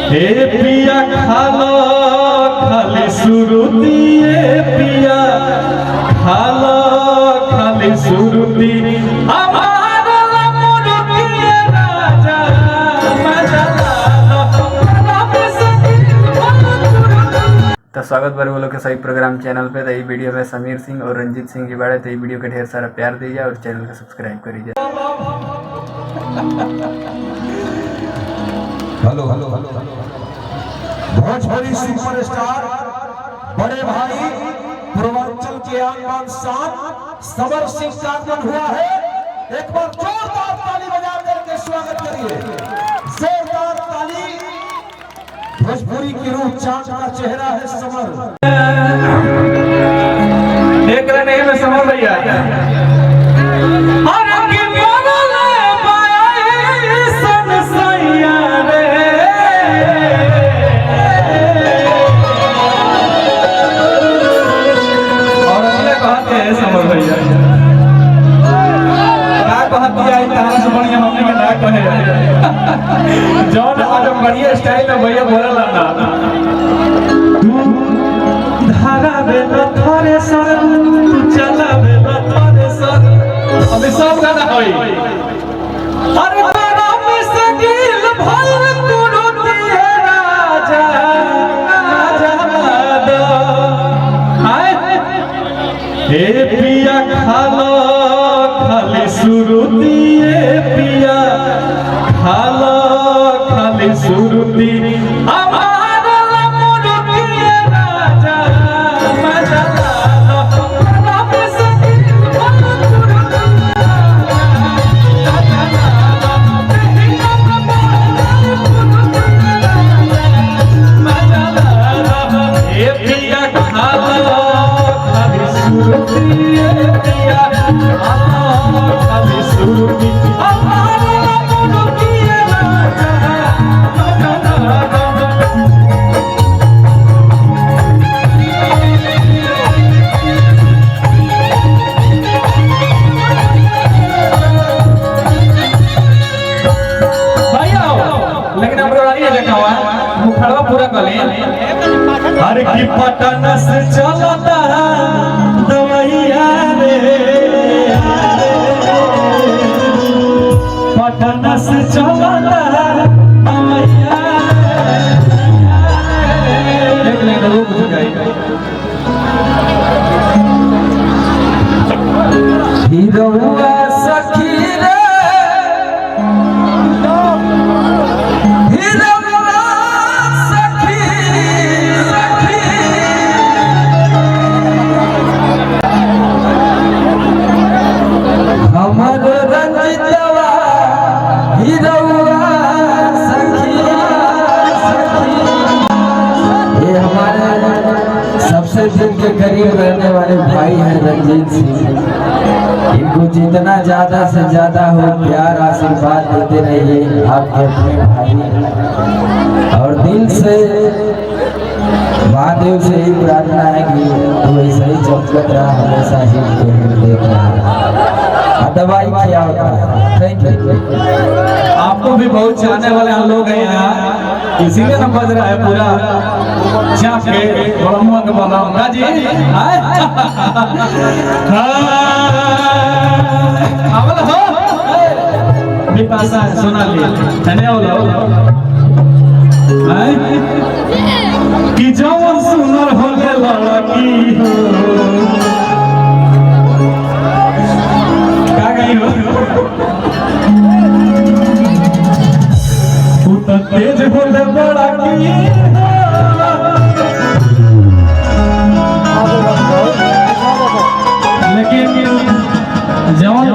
हे पिया खालो खाली सुरुती पिया खालो खाली सुरुती तो स्वागत बार बोलो के सही प्रोग्राम चैनल पे। तो ये वीडियो में समीर सिंह और रंजीत सिंह जी बारे। तो ये वीडियो के ढेर सारा प्यार दीजिए और चैनल को सब्सक्राइब करिए। Hello hello hello Bhojpuri superstar बड़े भाई पूर्वांचल के आन शान समर सिंह का आगमन हुआ है। एक बार जोरदार ताली बजा करके स्वागत करिए। जोरदार ताली। भोजपुरी की रूह चांद का चेहरा है समर। देख रहे नहीं मैं समर भैया जौन आजम बढ़िया स्टाइल में भैया बोला लाना धारा बेला थारे सर चला बेला थारे सर अभी सब गाना होई। अरे तेरा मिसगिल भर तुरती है राजा राजा दो हाय हे पिया खालो खाली सुरुती पिया खालो खाली सुरुती पूरा कले हर की पटन से चलता दवैया रे पटन से चलता दवैया देख ले तो रुक गई हीरोआ सखी रे सबसे दिल के करीब रहने वाले भाई हैं रंजीत सिंह। इनको जितना ज्यादा से ज्यादा हो प्यार आशीर्वाद देते रहिए आपके अपने भाई। और दिल से महादेव से ही प्रार्थना है कि वो ऐसा ही चमकत रहा हमेशा ही देख रहा। दवाई क्या होता है। Thank you. आपको भी बहुत चाहने वाले हम लोग हैं यहाँ, इसीलिए ना बज रहा है पूरा चाप के बड़मुआ के बड़ा जी आवल हो विपाशा सोनाली धन्यवाद कि जवन सुनर होले लड़की हो का गई हो तेज होले बड़ा की लेकिन जवान